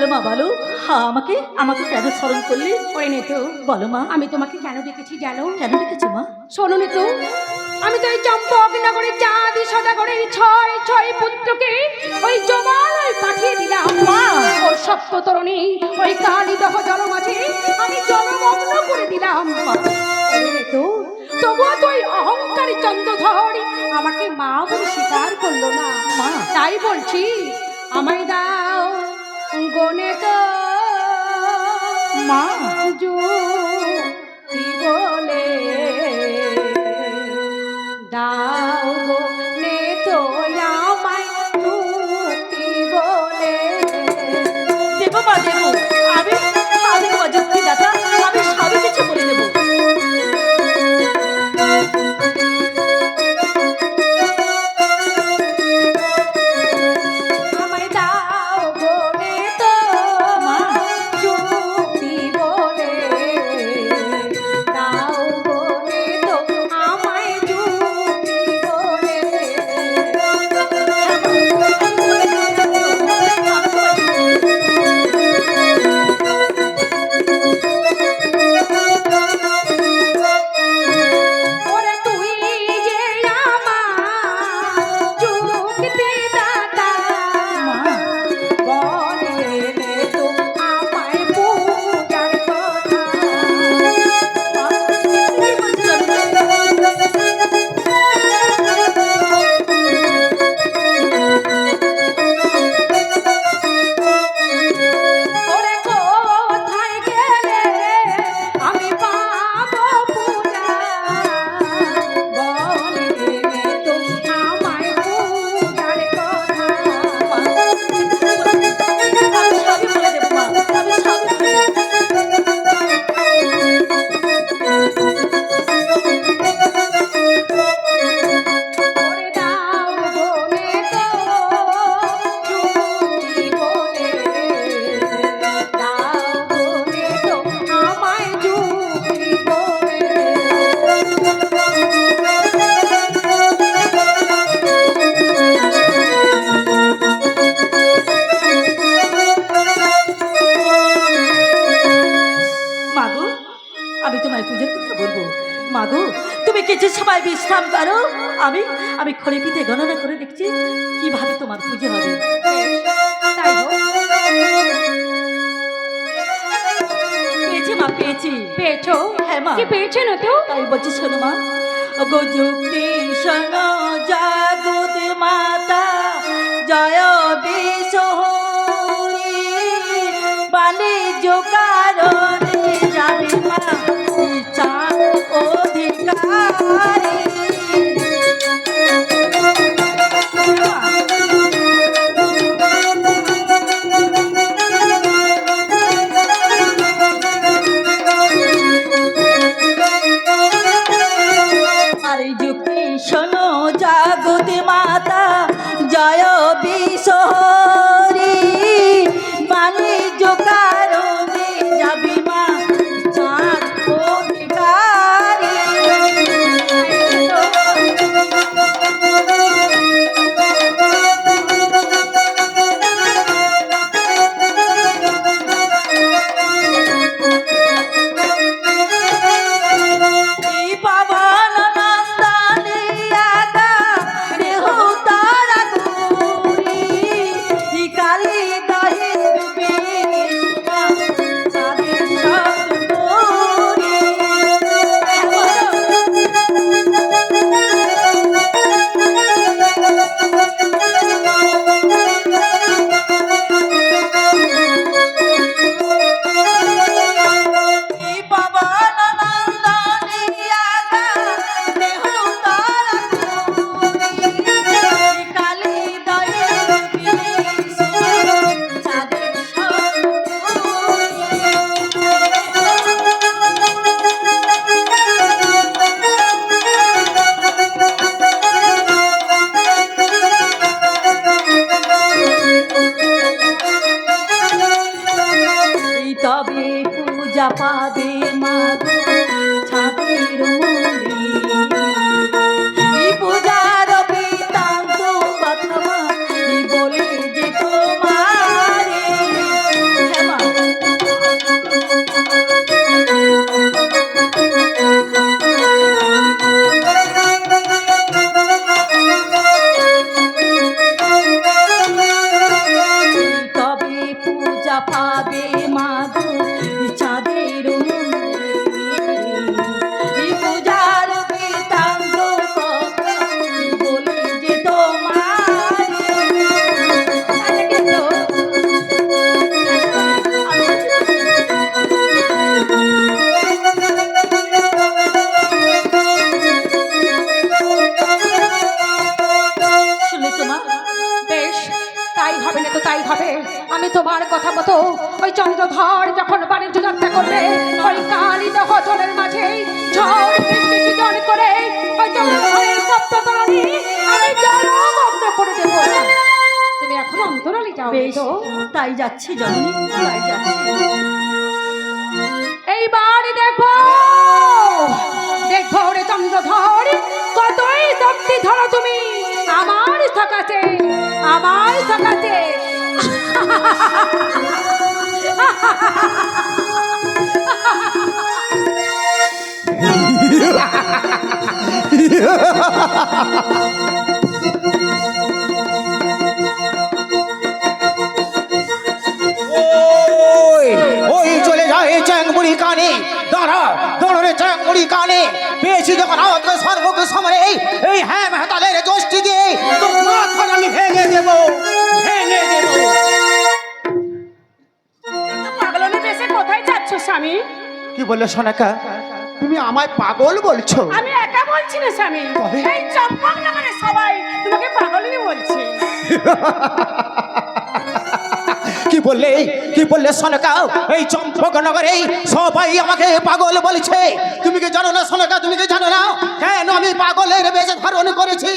বলো মা বলো, হ্যাঁ আমাকে আমাকে কেন স্মরণ করলে? ওরে নেতু, বলো মা। আমি তোমাকে কেন ডেকেছি জানো? কেন ডেকেছো মা? শোনো নেতু, আমি তো এই চম্পকনগরে চাঁদি সদাগরের ছয় ছয় পুত্রকে ওই জমালয় পাঠিয়ে দিলাম। মা! ওর সপ্ত তরণী ওই কালিদহ জল মাঝে আমি জলমগ্ন করে দিলাম। ওরে নেতু, তবুও তো ওই অহংকারী চন্দ্রধর আমাকে মা বলে স্বীকার করলো না। মা! তাই বলছি, আমায় দাও গনে তো মা! যুক্তি বলে দাও গনে তো আমায় যুক্তি বলে। দেবো মা দেবো, আমি আমি তোমার যুক্তি দাতা, আমি সবই কিছু বলে দেবো। আমায় দাও গনে তো মা! যুক্তি বলে দাও গনে তো আমায় যুক্তি বলে। ওরে তুই যে আমার যুক্তি দাতা, মা! বলে নে তো আমায় পূজার কথা। মা, কি বলছো জানো না? ওরে কোথায় গেলে আমি পাবো পূজা, বলে নে তো আমায় পূজার কথা। আমি সবই বলে দেবো মা, আমি সবই বলে দেবো। ওরে দাও বলে তো যুক্তি বলে দাও বলে তো আমায় যুক্তি বলে। মাগো, আমি তোমায় পুজোর কথা বলবো। মাগো, তুমি কিছু সময় বিশ্রাম করো, আমি আমি খড়িপিতে গণনা করে দেখছি কিভাবে তোমার পুজো হবে। তাই হোক। পেয়েছি মা, পেয়েছি। পেয়েছো? হ্যাঁ মা। কি পেয়েছো না তো? তাই বলছি শোনো মা, গো যুক্তি শোনো জাগত মাতা জয় বিশহরি বাণিজ্য কারণে যাবে মা চার অধিকারী। আরে যুক্তি শোনো জাগতে মাতা জয় বিশহরি বাণিজ্য কারণে যাবি মা চাঁদ অধিকারী। এই পাবন নন্দনে আকা দেহ তারা গুরি, এই কালী দহে ডুবে চাঁদের সপ্তরি। এই পাবন নন্দনে আকা দেহ তারা গুরি, এই কালী দহে ডুবে চাঁদের এই তবে পূজা পাবে মা ছাদের মন্দির। এই পূজার বৃত্তান্ত কথা মা এই বলে যে তোমারে যাবে মাগো চাঁদের মন্দিরে পূজার বৃত্তান্ত কথা বলি যে তোমার শুনলে তোমার বেশ, তাই হবে না তো তাই হবে। আমি তোমার কথা মতো ওই চন্দ্রধর যখন বাণিজ্য যাত্রা করবে, ওই কালিদহ জলের মাঝে ঝড় বৃষ্টি সৃজন করে ওই চন্দ্রধরের সপ্ততরণী আমি জলমগ্ন করে দেবো। তুমি এখন অন্তরালে যাও বেশ তো। তাই যাচ্ছি জননী, তাই যাচ্ছি। এইবার দেখো, দেখো রে চন্দ্রধর, কতই শক্তি ধরো তুমি আমার সকাশে, আমার সকাশে। ওই ওই চলে যায় চ্যাংমুড়ি কানে, দাঁড়া দাঁড়ো রে চ্যাংমুড়ি কানে। পেয়েছি যখন আমাদের সর্বকে সামনে এই হ্যাঁ মেহতালের দোষটি দিয়ে তোর মাথা আমি ভেঙে দেব, ভেঙে দেব। পাগলনে বেশে কোথায় যাচ্ছ স্বামী? কি বললে সোনাকা, তুমি আমায় পাগল বলছো? আমি একা বলছি না স্বামী, তবে? এই চম্পক নগরে সবাই তোমাকে পাগলই বলছে। কি বললে, কি বললে সোনাকা? এই চম্পকনগরে সবাই আমাকে পাগল বলছে। তুমি কি জানো না সোনাকা, তুমি কি জানো না কেন আমি পাগলের বেশ ধারণ করেছি?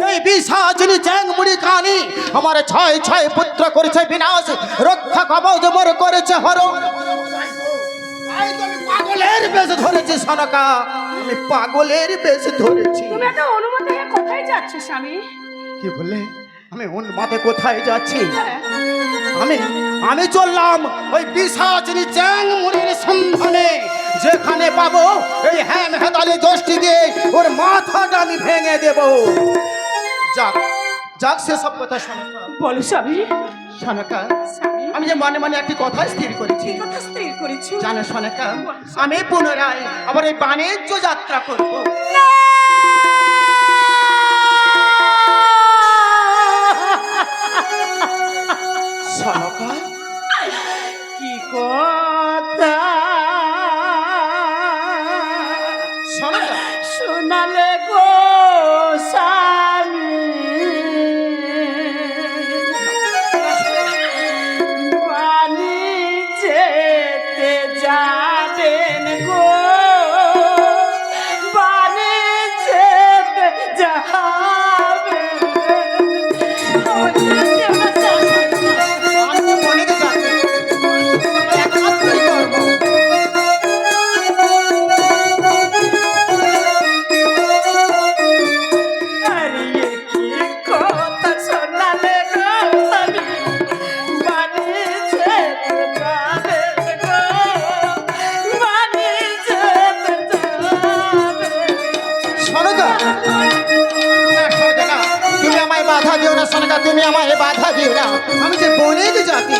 এই বিশাচিনী চ্যাংমুড়ি কানি আমার ছয় ছয় পুত্র করেছে বিনাশ, রক্ষা কবচ মোর করেছে হরণ। তাই তো আমি পাগলের বেশ ধরেছি সোনাকা, আমি পাগলের বেশ ধরেছি। তুমি এত অনুমতি হয়ে কোথায় যাচ্ছ স্বামী? কি বললে? আমি উন্মাদে কোথায় যাচ্ছি? আমি আমি চললাম ওই পিশাচিনী চ্যাংমুড়ির সন্ধানে। যেখানে পাবো এই হ্যাম হেতালি দোষটি দিয়ে ওর মাথাটা আমি ভেঙে দেব। যাক যাক, সেসব কথা শোনাকা, বলো স্বামী। শোনাকা, স্বামী, আমি যে মনে মনে একটি কথা স্থির করেছি। কি কথা স্থির করেছো? জানো শোনাকা, আমি পুনরায় আবার এই বাণিজ্য যাত্রা করব। শোনাকা, কি কথা শোনাকা, শোনালে গো স্বামী, বাণী যেতে যাবেন গো, বাণী যেতে যাবেন। আমি তো বলে যাচ্ছি একমাত্রই করবো। হারিয়ে কি কথা শোনালে গো স্বামী, বাণী যেতে যাবেন গো, বাণী যেতে যাবেন। শোনাকা, শোনাকা, তুমি আমায় বাধা দিও না শোনাকা, তুমি আমায় বাধা দিও না। আমি যে বনেক জাতি,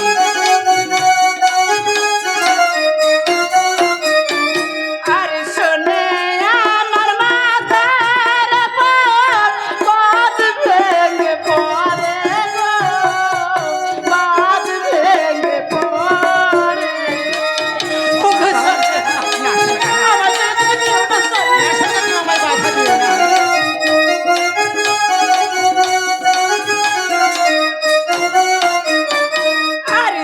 আরে শোনে আমার মাথার উপর বাজ ভেঙে পড়ে গো, বাজ ভেঙে পড়ে। ওগো শোনে, আমার সাথে তুমি ওটা শোনে। শোনাকা, তুমি আমায় বাধা দিও না। আরে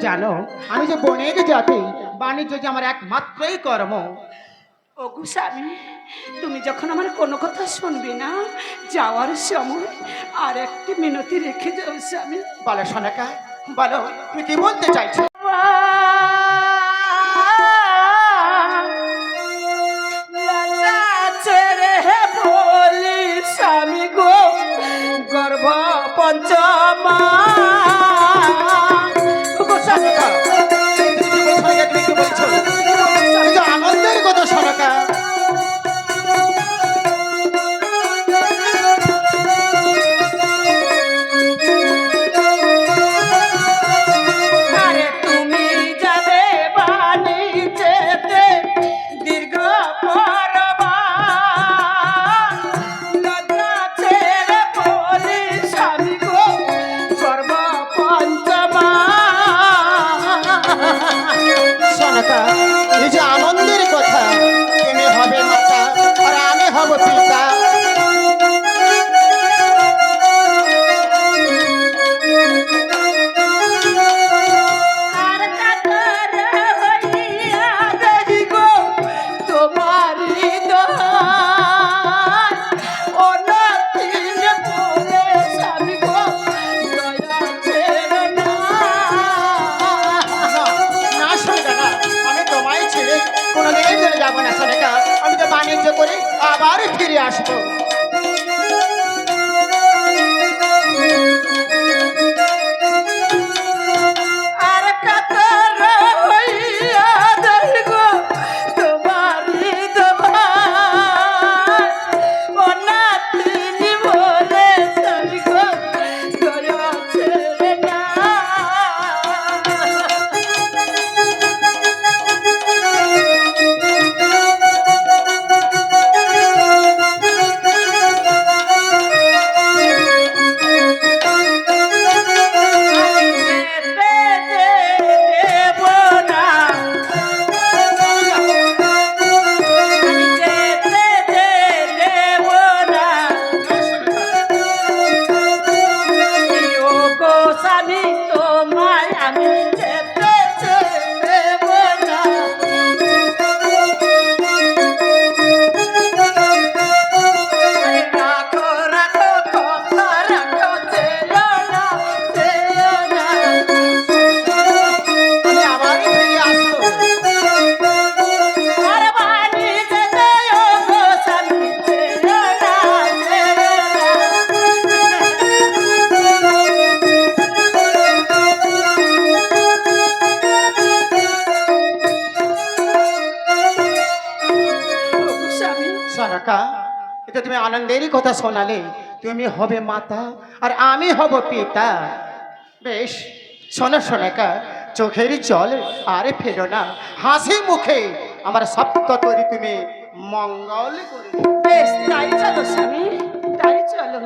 জানো আমি যে বনেকে জাতি, বাণিজ্য যে আমার একমাত্রই কর্ম। ওগো স্বামী, তুমি যখন আমার কোনো কথা শুনবে না, যাওয়ার সময় আর একটি মিনতি রেখে যাও স্বামী। বলো সনকা, বলো তুমি কি বলতে চাইছো? বলি স্বামী গো, গর্ভ পঞ্চমা। সনকা, তুমি কি বলছো? আমি তো আনন্দের কথা সনকা। আরে তুমি যাবে বাণিজ্যেতে দীর্ঘ পরবাস, লজ্জা ছেড়ে বলি স্বামী গো, গর্ভ পঞ্চমা। সনকা, এই যে আনন্দের কথা, তুমি হবে মাতা আর আমি হব পিতা। আর কাতর হইয়া দেখি গো তোমারি দোহাই, অনাথিন বলে স্বামী গো, দয়া ছেড়ো না। না সনকা না, আমি তোমায় ছেড়ে কোনোদিনই চলে যাবো না সনকা। আমি তো বাণিজ্য করে আবার ফিরে আসবো। আর কাতর হইয়া দেখি গো তোমারি দোহাই, অনাথিন বলে স্বামী গো, দয়া ছেড়ো না। আমি আবার ফিরে আসবো। সনকা, এটা তুমি আনন্দেরই কথা শোনালে। তুমি হবে মাতা আর আমি হব পিতা। বেশ, শোনো সনকা, চোখের জল আরে ফেলো না, হাসি মুখে আমার সপ্ত তরি তুমি মঙ্গল করে। বেশ, তাই চলো স্বামী, তাই চলো।